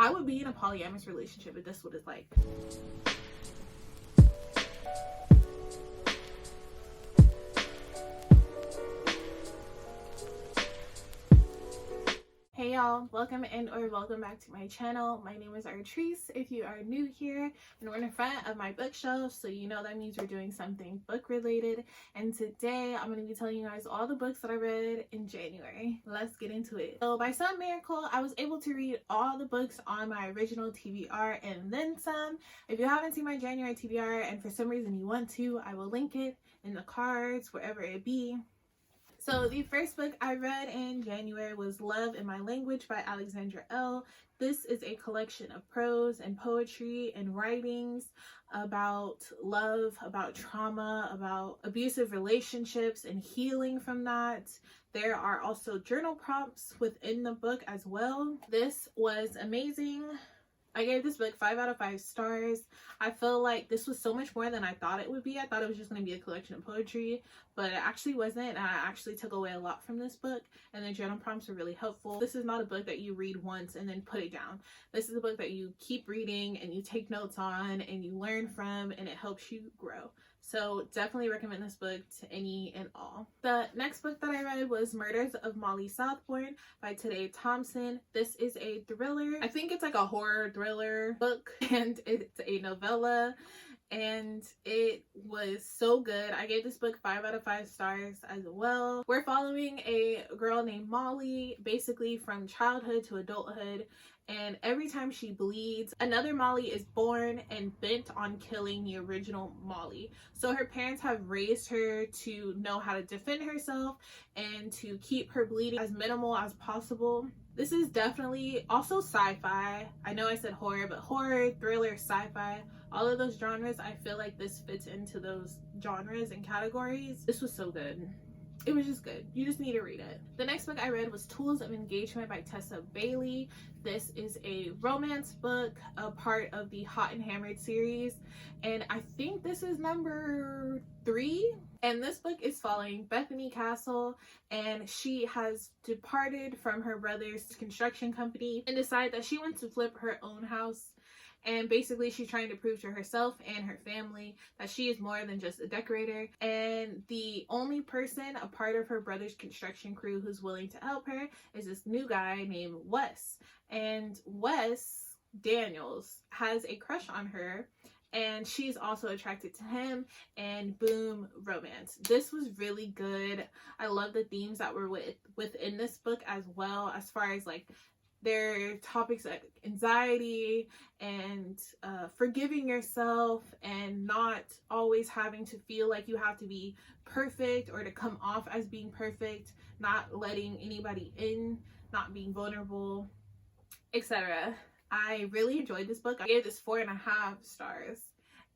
I would be in a polyamorous relationship if this is what it's like. Hey y'all, welcome back to my channel. My name is Artrice. If you are new here, and we're in front of my bookshelf, so you know that means we're doing something book related. And today I'm going to be telling you guys all the books that I read in January. Let's get into it. So by some miracle, I was able to read all the books on my original TBR and then some. If you haven't seen my January TBR and for some reason you want to, I will link it in the cards, wherever it be. So the first book I read in January was Love in My Language by Alexandra L. This is a collection of prose and poetry and writings about love, about trauma, about abusive relationships and healing from that. There are also journal prompts within the book as well. This was amazing. I gave this book 5 out of 5 stars. I feel like this was so much more than I thought it would be. I thought it was just going to be a collection of poetry, but it actually wasn't. And I actually took away a lot from this book, and the journal prompts were really helpful. This is not a book that you read once and then put it down. This is a book that you keep reading and you take notes on and you learn from, and it helps you grow. So definitely recommend this book to any and all. The next book that I read was Murders of Molly Southbourne by Today Thompson. This is a thriller. I think it's like a horror thriller book, and it's a novella, and it was so good. I gave this book 5 out of 5 stars as well. We're following a girl named Molly basically from childhood to adulthood, and every time she bleeds, another Molly is born and bent on killing the original Molly. So her parents have raised her to know how to defend herself and to keep her bleeding as minimal as possible. This is definitely also sci-fi. I know I said horror, but horror, thriller, sci-fi, all of those genres, I feel like this fits into those genres and categories. This was so good. It was just good. You just need to read it. The next book I read was Tools of Engagement by Tessa Bailey. This is a romance book, a part of the Hot and Hammered series, and I think this is number 3. And this book is following Bethany Castle, and she has departed from her brother's construction company and decided that she wants to flip her own house. And basically she's trying to prove to herself and her family that she is more than just a decorator. And the only person a part of her brother's construction crew who's willing to help her is this new guy named Wes. And Wes Daniels has a crush on her, and she's also attracted to him, and boom, romance. This was really good. I love the themes that were within this book as well, as far as like there are topics like anxiety and forgiving yourself and not always having to feel like you have to be perfect or to come off as being perfect, not letting anybody in, not being vulnerable, etc. I really enjoyed this book. I gave this 4.5 stars.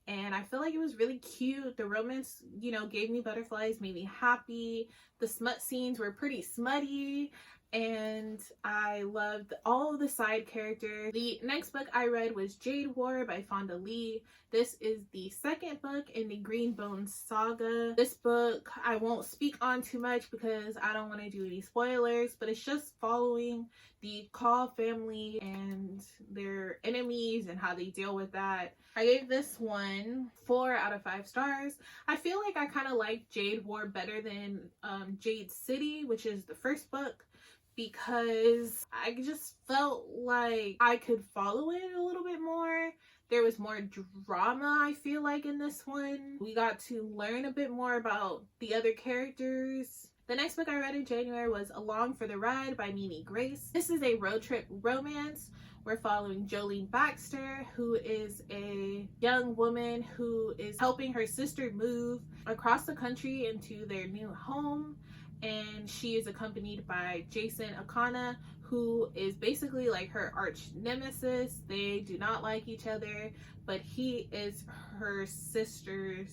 And I feel like it was really cute. The romance, you know, gave me butterflies, made me happy. The smut scenes were pretty smutty, and I loved all of the side characters. The next book I read was Jade War by Fonda Lee. This is the second book in the Green Bones saga. This book I won't speak on too much because I don't want to do any spoilers, but it's just following the Call family and their enemies and how they deal with that. I gave this one 4 out of 5 stars. I feel like I kind of like Jade War better than Jade City, which is the first book, because I just felt like I could follow it a little bit more. There was more drama, I feel like, in this one. We got to learn a bit more about the other characters. The next book I read in January was Along for the Ride by Mimi Grace. This is a road trip romance. We're following Jolene Baxter, who is a young woman who is helping her sister move across the country into their new home. And she is accompanied by Jason Akana, who is basically like her arch nemesis. They do not like each other, but he is her sister's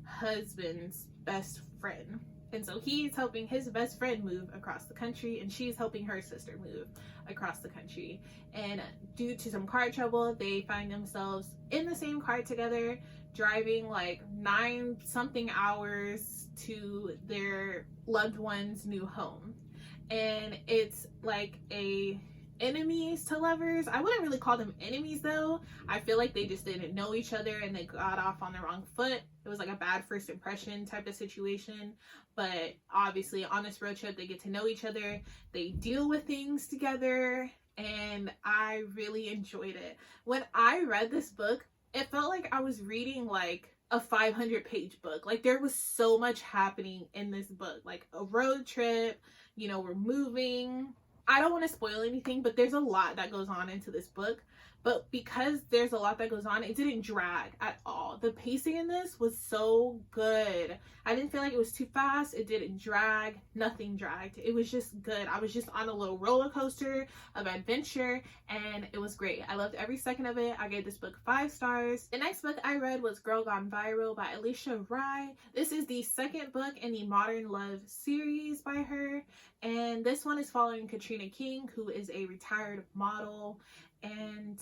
husband's best friend. And so he's helping his best friend move across the country, and she's helping her sister move across the country. And due to some car trouble, they find themselves in the same car together, driving like 9-something hours to their loved one's new home. And it's like a enemies to lovers. I wouldn't really call them enemies though. I feel like they just didn't know each other and they got off on the wrong foot. It was like a bad first impression type of situation. But obviously on this road trip, they get to know each other. They deal with things together, and I really enjoyed it. When I read this book, it felt like I was reading like a 500-page book. Like there was so much happening in this book, like a road trip, you know, we're moving. I don't want to spoil anything, but there's a lot that goes on into this book. But because there's a lot that goes on, it didn't drag at all. The pacing in this was so good. I didn't feel like it was too fast. It didn't drag. Nothing dragged. It was just good. I was just on a little roller coaster of adventure, and it was great. I loved every second of it. I gave this book 5 stars. The next book I read was Girl Gone Viral by Alicia Rye. This is the second book in the Modern Love series by her, and this one is following Katrina King, who is a retired model, and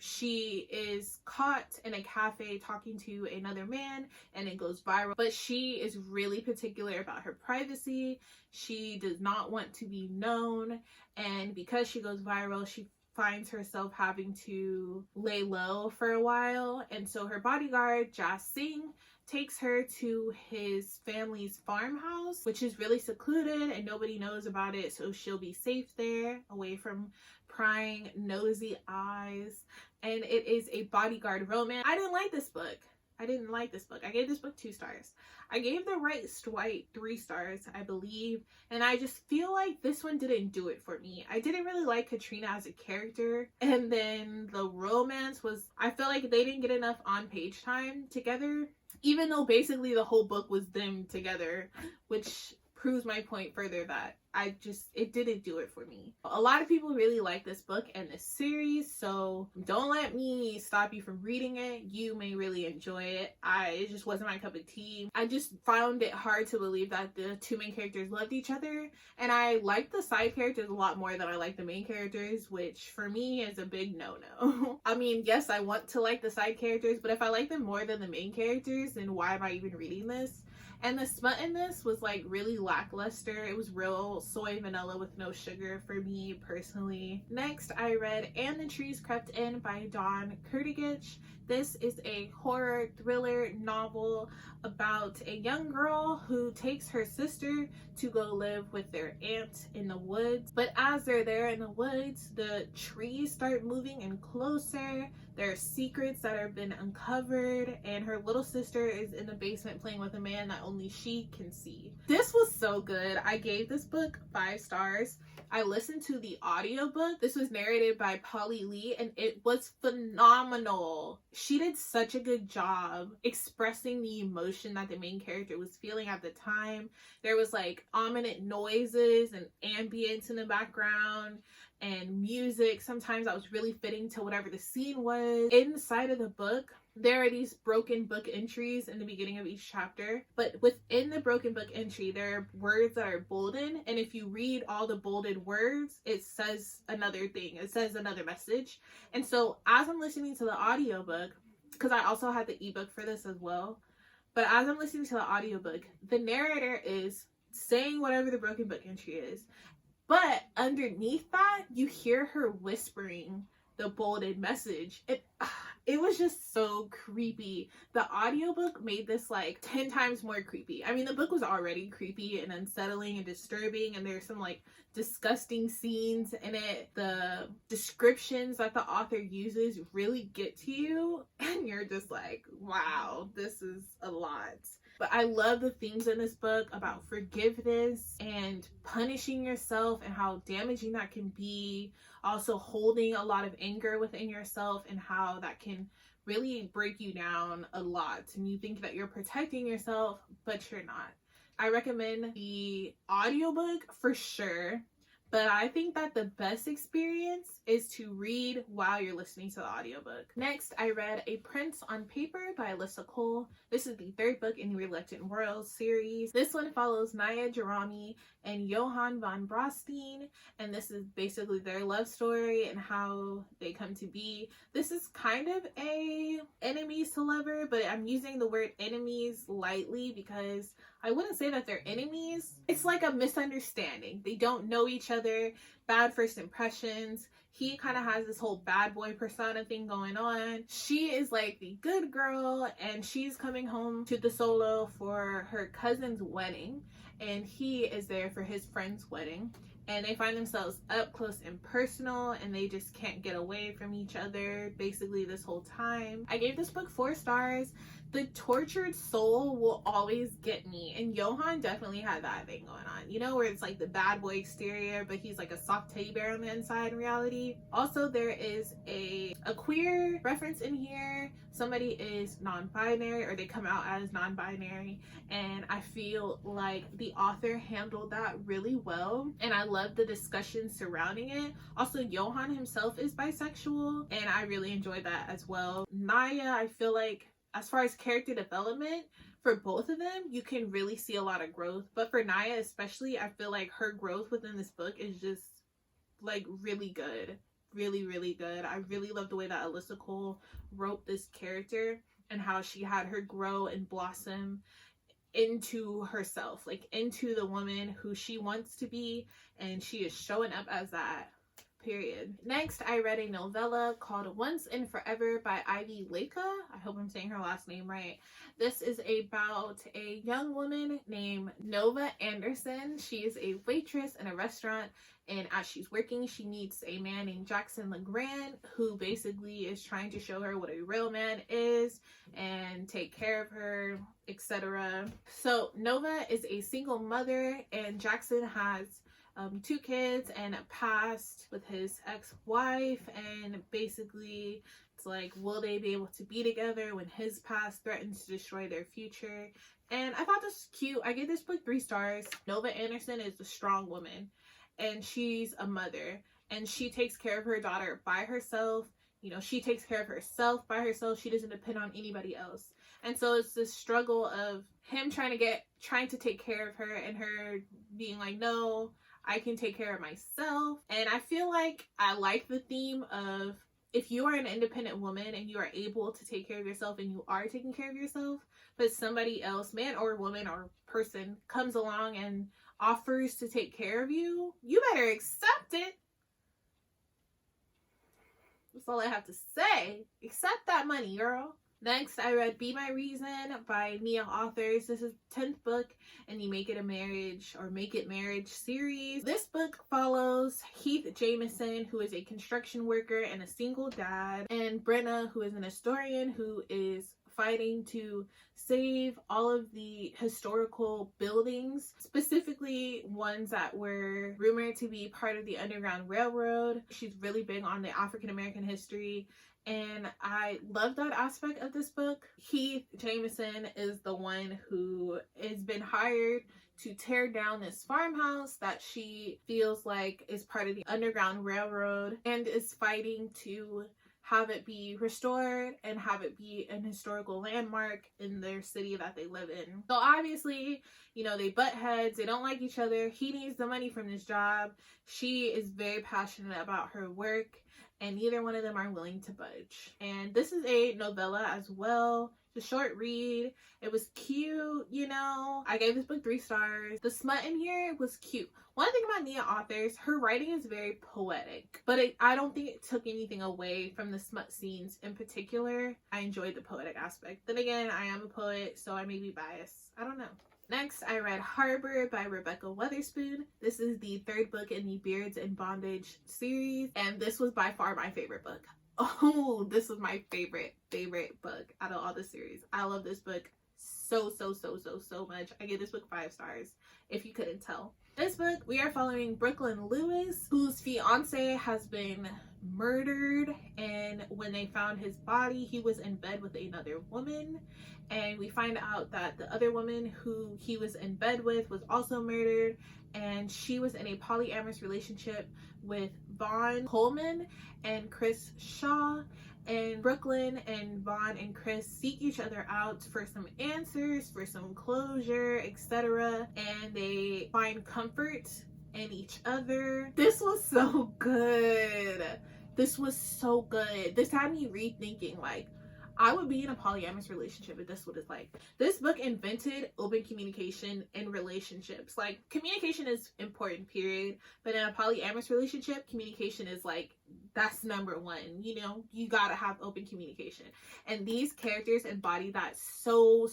she is caught in a cafe talking to another man, and it goes viral. But she is really particular about her privacy. She does not want to be known, and because she goes viral, she finds herself having to lay low for a while. And so her bodyguard, Jas Singh, takes her to his family's farmhouse, which is really secluded and nobody knows about it, so she'll be safe there, away from prying nosy eyes. And it is a bodyguard romance. I didn't like this book. I gave this book 2 stars. I gave The Right Swipe 3 stars, I believe, and I just feel like this one didn't do it for me. I didn't really like Katrina as a character, and then the romance was, I feel like they didn't get enough on-page time together, even though basically the whole book was them together, which proves my point further that it didn't do it for me. A lot of people really like this book and this series, so don't let me stop you from reading it. You may really enjoy it. It just wasn't my cup of tea. I just found it hard to believe that the 2 main characters loved each other, and I liked the side characters a lot more than I like the main characters, which for me is a big no-no. I mean, yes, I want to like the side characters, but if I like them more than the main characters, then why am I even reading this? And the smut in this was like really lackluster. It was real soy vanilla with no sugar for me personally. Next, I read And the Trees Crept In by Dawn Kurtagich. This is a horror thriller novel about a young girl who takes her sister to go live with their aunt in the woods. But as they're there in the woods, the trees start moving in closer. There are secrets that have been uncovered, and her little sister is in the basement playing with a man that only she can see. This was so good. I gave this book 5 stars. I listened to the audiobook. This was narrated by Polly Lee, and it was phenomenal. She did such a good job expressing the emotion that the main character was feeling at the time. There was like ominous noises and ambience in the background and music. Sometimes that was really fitting to whatever the scene was. Inside of the book, there are these broken book entries in the beginning of each chapter, but within the broken book entry, there are words that are bolded, and if you read all the bolded words, it says another thing. It says another message. And so as I'm listening to the audiobook, because I also had the ebook for this as well, but as I'm listening to the audiobook, the narrator is saying whatever the broken book entry is, but underneath that, you hear her whispering the bolded message. It was just so creepy. The audiobook made this like 10 times more creepy. I mean, the book was already creepy and unsettling and disturbing, and there's some like disgusting scenes in it. The descriptions that the author uses really get to you, and you're just like, wow, this is a lot. But I love the themes in this book about forgiveness and punishing yourself and how damaging that can be. Also holding a lot of anger within yourself and how that can really break you down a lot. And you think that you're protecting yourself, but you're not. I recommend the audiobook for sure. But I think that the best experience is to read while you're listening to the audiobook. Next, I read A Prince on Paper by Alyssa Cole. This is the 3rd book in the Reluctant Royals series. This one follows Naya Jerami and Johan van Brastein, and this is basically their love story and how they come to be. This is kind of a enemies to lover, but I'm using the word enemies lightly because I wouldn't say that they're enemies. It's like a misunderstanding. They don't know each other, bad first impressions. He kind of has this whole bad boy persona thing going on. She is like the good girl, and she's coming home to the solo for her cousin's wedding, and he is there for his friend's wedding. And they find themselves up close and personal, and they just can't get away from each other basically this whole time. I gave this book 4 stars. The tortured soul will always get me, and Johan definitely had that thing going on, you know, where it's like the bad boy exterior, but he's like a soft teddy bear on the inside in reality. Also, there is a queer reference in here. Somebody is non-binary, or they come out as non-binary, and I feel like the author handled that really well, and I love the discussion surrounding it. Also, Johan himself is bisexual, and I really enjoyed that as well. Naya, I feel like, as far as character development, for both of them, you can really see a lot of growth. But for Naya especially, I feel like her growth within this book is just like really good. Really, really good. I really love the way that Alyssa Cole wrote this character and how she had her grow and blossom into herself, like into the woman who she wants to be, and she is showing up as that. Period. Next, I read a novella called Once and Forever by Ivy Leica. I hope I'm saying her last name right. This is about a young woman named Nova Anderson. She is a waitress in a restaurant, and as she's working, she meets a man named Jackson LeGrand, who basically is trying to show her what a real man is and take care of her, etc. So Nova is a single mother, and Jackson has 2 kids and a past with his ex-wife, and basically it's like, will they be able to be together when his past threatens to destroy their future? And I thought this was cute. I gave this book 3 stars. Nova Anderson is a strong woman, and she's a mother, and she takes care of her daughter by herself. You know, she takes care of herself by herself. She doesn't depend on anybody else. And so it's this struggle of him trying to take care of her, and her being like, no, I can take care of myself. And I feel like I like the theme of, if you are an independent woman and you are able to take care of yourself and you are taking care of yourself, but somebody else, man or woman or person, comes along and offers to take care of you, you better accept it. That's all I have to say. Accept that money, girl. Next, I read Be My Reason by Nia Authors. This is 10th book in the Make It Marriage series. This book follows Heath Jameson, who is a construction worker and a single dad, and Brenna, who is an historian who is fighting to save all of the historical buildings, specifically ones that were rumored to be part of the Underground Railroad. She's really big on the African American history, and I love that aspect of this book. Heath Jameson is the one who has been hired to tear down this farmhouse that she feels like is part of the Underground Railroad, and is fighting to have it be restored and have it be an historical landmark in their city that they live in. So obviously, you know, they butt heads, they don't like each other. He needs the money from this job. She is very passionate about her work, and neither one of them are willing to budge. And this is a novella as well. It's a short read. It was cute, you know. I gave this book 3 stars. The smut in here was cute. One thing about Nia Authors, her writing is very poetic, but I don't think it took anything away from the smut scenes in particular. I enjoyed the poetic aspect. Then again, I am a poet, so I may be biased. I don't know. Next, I read Harbor by Rebecca Weatherspoon. This is the 3rd book in the Beards and Bondage series, and this was by far my favorite book. Oh, this was my favorite book out of all the series. I love this book so much. I gave this book 5 stars, if you couldn't tell. This book, we are following Brooklyn Lewis, whose fiance has been murdered, and when they found his body, he was in bed with another woman, and we find out that the other woman who he was in bed with was also murdered, and she was in a polyamorous relationship with Vaughn Coleman and Chris Shaw. And Brooklyn and Vaughn and Chris seek each other out for some answers, for some closure, etc. And they find comfort in each other. This was so good. This was so good. This had me rethinking, like, I would be in a polyamorous relationship if this what it's like. This book invented open communication in relationships. Like, communication is important, period. But in a polyamorous relationship, communication is like, that's number one. You know, you gotta have open communication. And these characters embody that so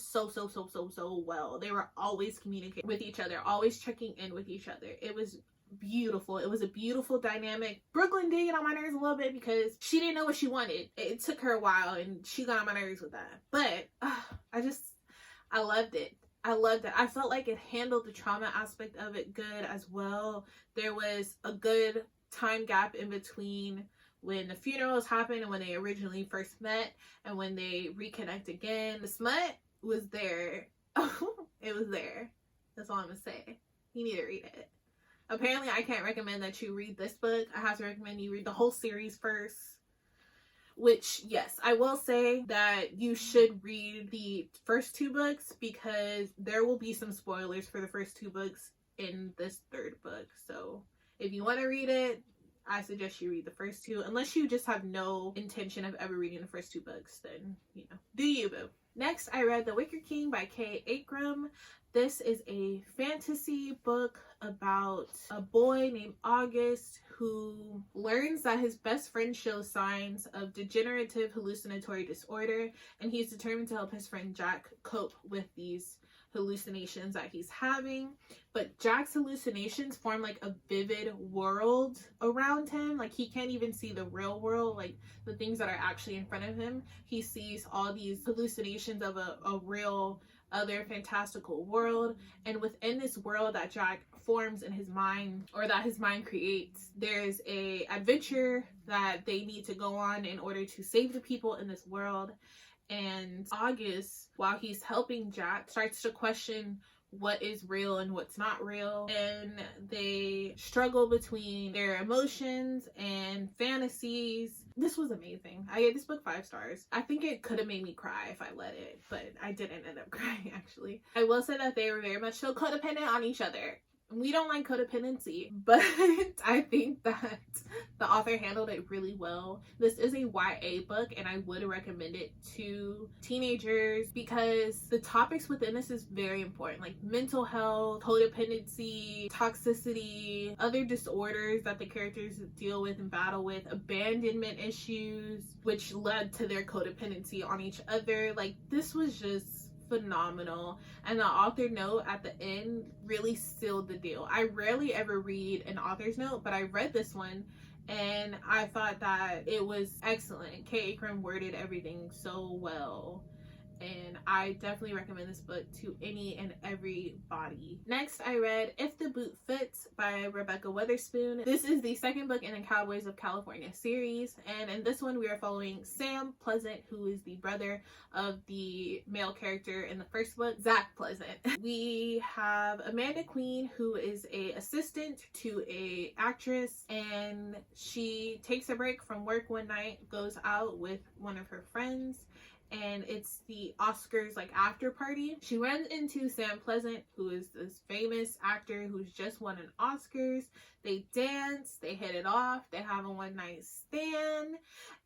well. They were always communicating with each other, always checking in with each other. It was beautiful. It was a beautiful dynamic. Brooklyn did get on my nerves a little bit because she didn't know what she wanted. It took her a while and she got on my nerves with that. But I loved it. I loved it. I felt like it handled the trauma aspect of it good as well. There was a good time gap in between when the funerals happened and when they originally first met and when they reconnect again. The smut was there. It was there. That's all I'm gonna say. You need to read it. Apparently, I can't recommend that you read this book. I have to recommend you read the whole series first. Which, yes, I will say that you should read the first 2 books because there will be some spoilers for the first 2 books in this 3rd book. So, if you want to read it, I suggest you read the first 2. Unless you just have no intention of ever reading the first 2 books, then, you know, do you, boo. Next, I read The Wicker King by K. Akram. This is a fantasy book about a boy named August who learns that his best friend shows signs of degenerative hallucinatory disorder, and he's determined to help his friend Jack cope with these hallucinations that he's having. But Jack's hallucinations form like a vivid world around him. Like, he can't even see the real world, like the things that are actually in front of him. He sees all these hallucinations of a real other fantastical world, and within this world that Jack forms in his mind, or that his mind creates, there's a adventure that they need to go on in order to save the people in this world. And August, while he's helping Jack, starts to question what is real and what's not real, and they struggle between their emotions and fantasies. This was amazing. I gave this book 5 stars. I think it could have made me cry if I let it, but I didn't end up crying, actually. I will say that they were very much so codependent on each other. We don't like codependency, but I think that the author handled it really well. This is a YA book, and I would recommend it to teenagers because the topics within this is very important, like mental health, codependency, toxicity, other disorders that the characters deal with and battle with, abandonment issues, which led to their codependency on each other. Like, this was just phenomenal, and the author note at the end really sealed the deal. I rarely ever read an author's note, but I read this one and I thought that it was excellent. K. Akram worded everything so well, and I definitely recommend this book to any and everybody. Next, I read If the Boot Fits by Rebecca Weatherspoon. This is the 2nd book in the Cowboys of California series, and in this one we are following Sam Pleasant, who is the brother of the male character in the first book, Zach Pleasant. We have Amanda Queen, who is a assistant to a actress, and she takes a break from work one night, goes out with one of her friends, and it's the Oscars like after party. She runs into Sam Pleasant, who is this famous actor who's just won an Oscars. They dance, they hit it off, they have a one night stand,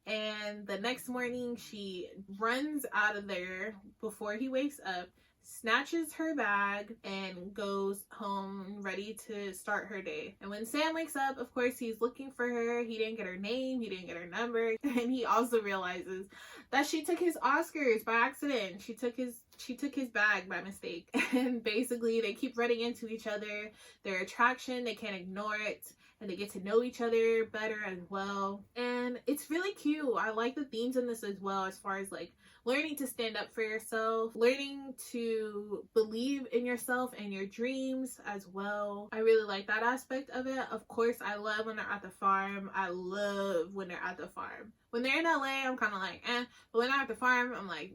and the next morning she runs out of there before he wakes up, snatches her bag, and goes home ready to start her day. And when Sam wakes up, of course, he's looking for her. He didn't get her name, he didn't get her number, and he also realizes that she took his Oscars by accident. She took his bag by mistake. And basically they keep running into each other. Their attraction, they can't ignore it, and they get to know each other better as well. And it's really cute. I like the themes in this as well, as far as like learning to stand up for yourself, learning to believe in yourself and your dreams as well. I really like that aspect of it. Of course, I love when they're at the farm. I love when they're at the farm. When they're in LA, I'm kind of like, eh. But when they're at the farm, I'm like,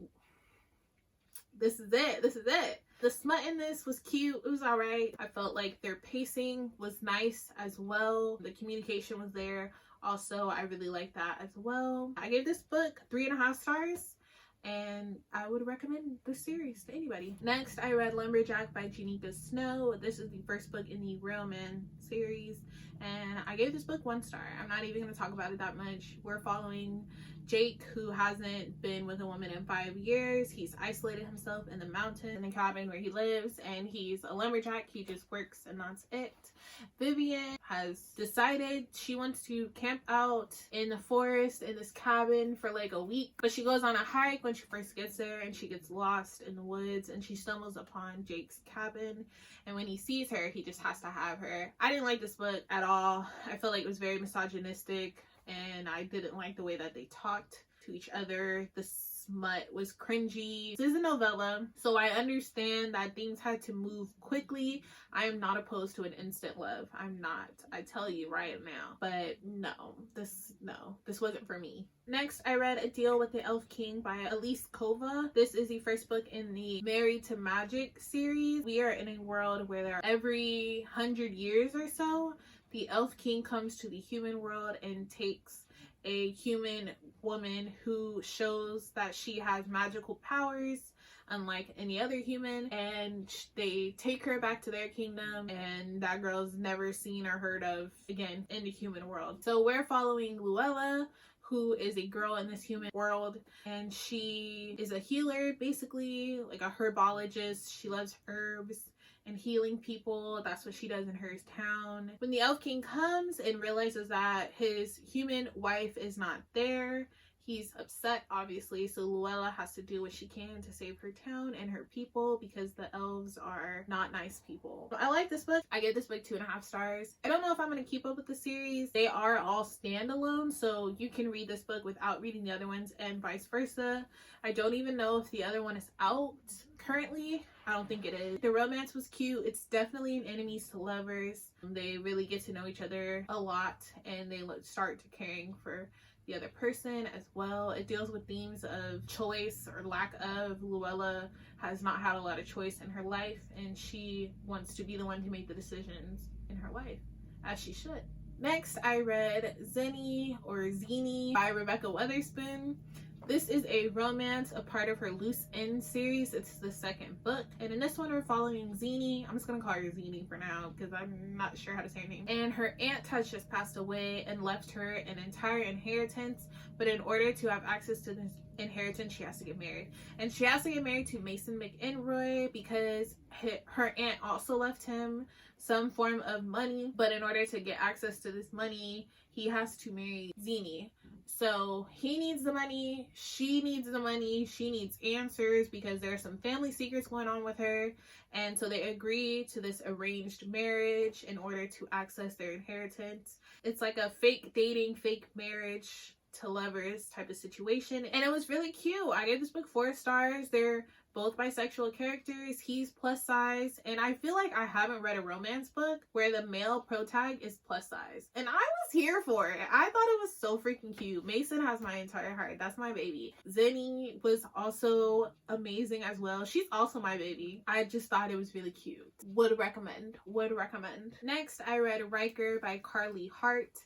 this is it. This is it. The smut in this was cute. It was alright. I felt like their pacing was nice as well. The communication was there. Also, I really like that as well. I gave this book 3.5 stars. And I would recommend this series to anybody. Next, I read Lumberjack by Janika Snow. This is the first book in the Real Men series, and I gave this book 1 star. I'm not even going to talk about it that much. We're following Jake, who hasn't been with a woman in 5 years. He's isolated himself in the mountain, in the cabin where he lives, and he's a lumberjack. He just works and that's it. Vivian has decided she wants to camp out in the forest in this cabin for like a week, but she goes on a hike when she first gets there and she gets lost in the woods and she stumbles upon Jake's cabin, and when he sees her he just has to have her. I didn't like this book at all. I felt like it was very misogynistic and I didn't like the way that they talked to each other. The smut was cringy. This is a novella, so I understand that things had to move quickly. I am not opposed to an instant love. I'm not. I tell you right now. But no, this wasn't for me. Next, I read A Deal with the Elf King by Elise Kova. This is the first book in the Married to Magic series. We are in a world where every 100 years or so, the Elf King comes to the human world and takes a human woman who shows that she has magical powers unlike any other human, and they take her back to their kingdom, and that girl's never seen or heard of again in the human world. So we're following Luella, who is a girl in this human world, and she is a healer, basically like a herbologist. She loves herbs and healing people. That's what she does in her town. When the Elf King comes and realizes that his human wife is not there, he's upset, obviously, so Luella has to do what she can to save her town and her people because the elves are not nice people. I like this book. I gave this book 2.5 stars. I don't know if I'm going to keep up with the series. They are all standalone, so you can read this book without reading the other ones and vice versa. I don't even know if the other one is out currently. I don't think it is. The romance was cute. It's definitely an enemies to lovers. They really get to know each other a lot and they start to caring for the other person as well. It deals with themes of choice or lack of. Luella has not had a lot of choice in her life and she wants to be the one to make the decisions in her life, as she should. Next, I read Zenny or Zini by Rebecca Weatherspoon. This is a romance, a part of her Loose End series. It's the second book. And in this one, we're following Zini. I'm just going to call her Zini for now because I'm not sure how to say her name. And her aunt has just passed away and left her an entire inheritance. But in order to have access to this inheritance, she has to get married. And she has to get married to Mason McEnroy because her aunt also left him some form of money. But in order to get access to this money, he has to marry Zini. So he needs the money, she needs the money, she needs answers because there are some family secrets going on with her. And so they agree to this arranged marriage in order to access their inheritance. It's like a fake dating, fake marriage to lovers type of situation. And it was really cute. I gave this book 4 stars. They're both bisexual characters. He's plus size, and I feel like I haven't read a romance book where the male protag is plus size, and I was here for it. I thought it was so freaking cute. Mason has my entire heart. That's my baby. Zenny was also amazing as well. She's also my baby. I just thought it was really cute. Would recommend. Next, I read Riker by Carly Hart.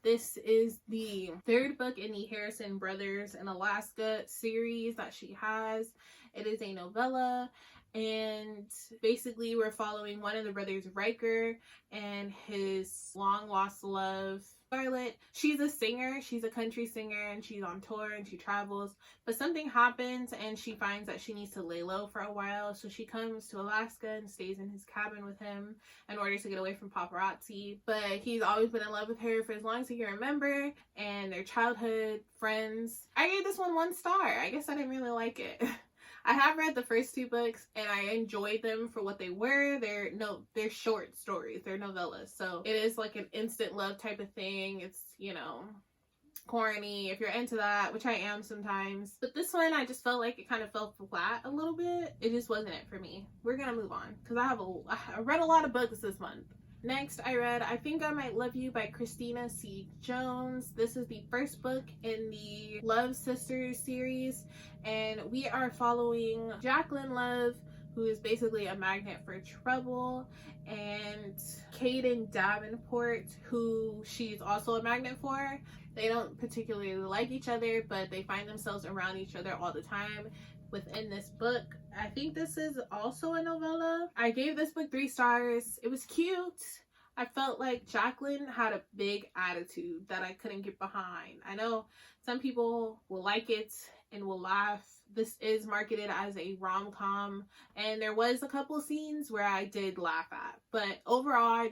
This is the 3rd book in the Harrison Brothers in Alaska series that she has. It is a novella, and basically we're following one of the brothers, Riker, and his long lost love, Scarlett. She's a singer. She's a country singer, and she's on tour and she travels. But something happens and she finds that she needs to lay low for a while. So she comes to Alaska and stays in his cabin with him in order to get away from paparazzi. But he's always been in love with her for as long as he can remember, and they're childhood friends. I gave this one 1 star. I guess I didn't really like it. I have read the first 2 books and I enjoyed them for what they were. They're short stories. They're novellas. So it is like an instant love type of thing. It's, you know, corny if you're into that, which I am sometimes. But this one, I just felt like it kind of fell flat a little bit. It just wasn't it for me. We're gonna move on because I read a lot of books this month. Next, I read I Think I Might Love You by Christina C. Jones. This is the 1st book in the Love Sisters series, and we are following Jacqueline Love, who is basically a magnet for trouble, and Caden Davenport, who she's also a magnet for. They don't particularly like each other, but they find themselves around each other all the time within this book. I think this is also a novella. I gave this book 3 stars. It was cute. I felt like Jacqueline had a big attitude that I couldn't get behind. I know some people will like it and will laugh. This is marketed as a rom-com, and there was a couple scenes where I did laugh at, but overall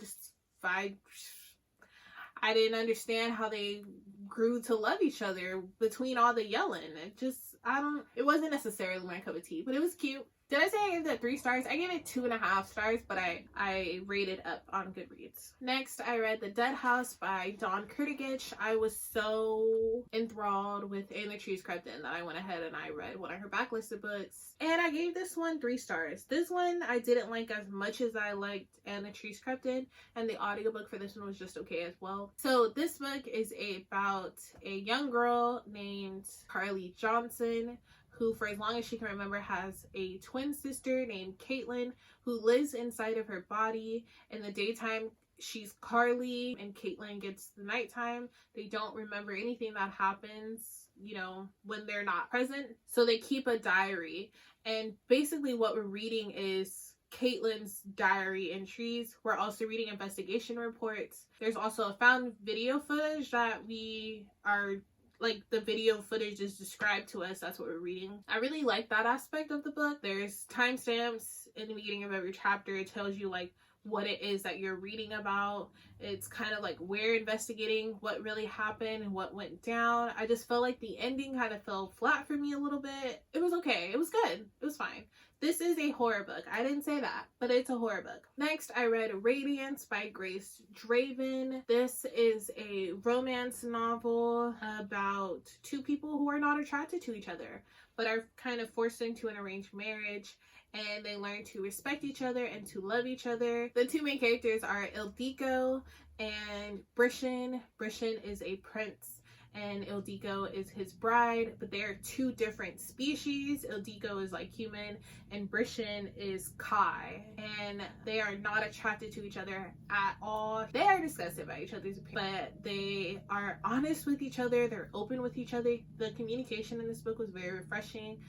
I didn't understand how they grew to love each other between all the yelling. It wasn't necessarily my cup of tea, but it was cute. Did I say I gave that 3 stars? I gave it 2.5 stars, but I rated up on Goodreads. Next, I read The Dead House by Dawn Kurtagich. I was so enthralled with And the Trees Crept In that I went ahead and I read one of her backlisted books. And I gave this one 3 stars. This one I didn't like as much as I liked And the Trees Crept In, and the audiobook for this one was just okay as well. So this book is about a young girl named Carly Johnson, who for as long as she can remember has a twin sister named Caitlin who lives inside of her body. In the daytime, she's Carly, and Caitlin gets the nighttime. They don't remember anything that happens, you know, when they're not present. So they keep a diary. And basically what we're reading is Caitlin's diary entries. We're also reading investigation reports. There's also a found video footage that we are, like, the video footage is described to us. That's what we're reading. I really like that aspect of the book. There's timestamps in the beginning of every chapter. It tells you like what it is that you're reading about. It's kind of like we're investigating what really happened and what went down. I just felt like the ending kind of fell flat for me a little bit. It was okay. It was good. It was fine. This is a horror book. I didn't say that, but it's a horror book. Next, I read Radiance by Grace Draven. This is a romance novel about 2 people who are not attracted to each other, but are kind of forced into an arranged marriage, and they learn to respect each other and to love each other. The 2 main characters are Ildiko and Brishan. Brishan is a prince and Ildiko is his bride, but they are 2 different species. Ildiko is like human and Brishan is Kai, and they are not attracted to each other at all. They are disgusted by each other's appearance, but they are honest with each other. They're open with each other. The communication in this book was very refreshing,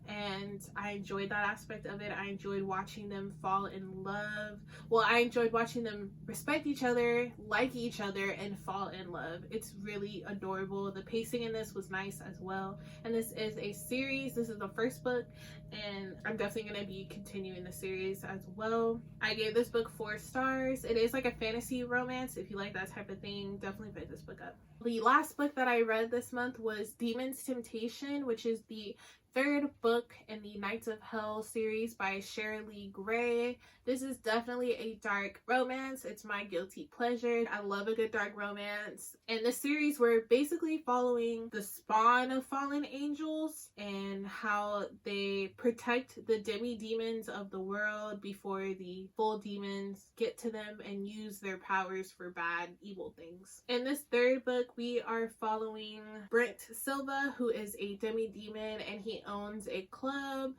and I enjoyed that aspect of it. I enjoyed watching them fall in love. Well, I enjoyed watching them respect each other, like each other, and fall in love. It's really adorable. The pacing in this was nice as well. And this is a series. This is the first book, and I'm definitely going to be continuing the series as well. I gave this book 4 stars. It is like a fantasy romance. If you like that type of thing, definitely pick this book up. The last book that I read this month was Demon's Temptation, which is the 3rd book in the Knights of Hell series by Shirley Gray. This is definitely a dark romance. It's my guilty pleasure. I love a good dark romance. In this series, we're basically following the spawn of fallen angels and how they protect the demi-demons of the world before the full demons get to them and use their powers for bad, evil things. In this 3rd book, we are following Brent Silva, who is a demi-demon, and he owns a club,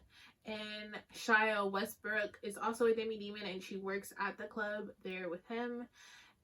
and Shia Westbrook is also a demi-demon and she works at the club there with him,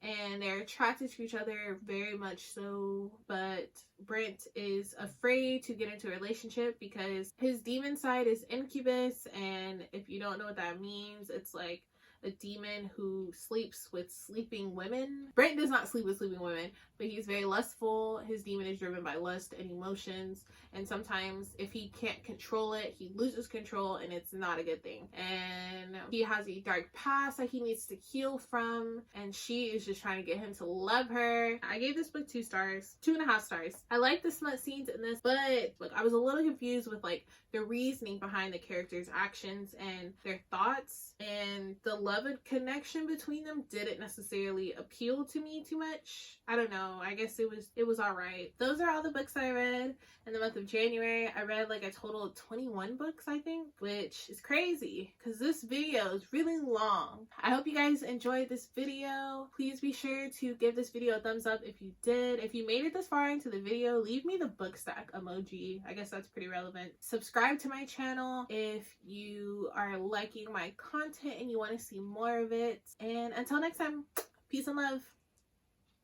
and they're attracted to each other very much so, but Brent is afraid to get into a relationship because his demon side is incubus, and if you don't know what that means, it's like a demon who sleeps with sleeping women. Brent does not sleep with sleeping women, but he's very lustful. His demon is driven by lust and emotions, and sometimes if he can't control it, he loses control, and it's not a good thing. And he has a dark past that he needs to heal from, and she is just trying to get him to love her. I gave this book 2 stars, 2.5 stars. I like the smut scenes in this, but look, I was a little confused with like the reasoning behind the characters' actions and their thoughts, and the love and connection between them didn't necessarily appeal to me too much. I don't know. I guess it was all right. Those are all the books I read in the month of January. I read like a total of 21 books, I think, which is crazy because this video is really long. I hope you guys enjoyed this video. Please be sure to give this video a thumbs up if you did. If you made it this far into the video, leave me the book stack emoji. I guess that's pretty relevant. Subscribe to my channel if you are liking my content and you want to see more of it. And until next time, peace and love.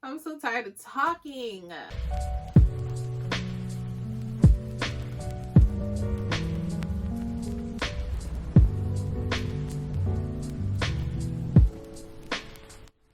I'm so tired of talking.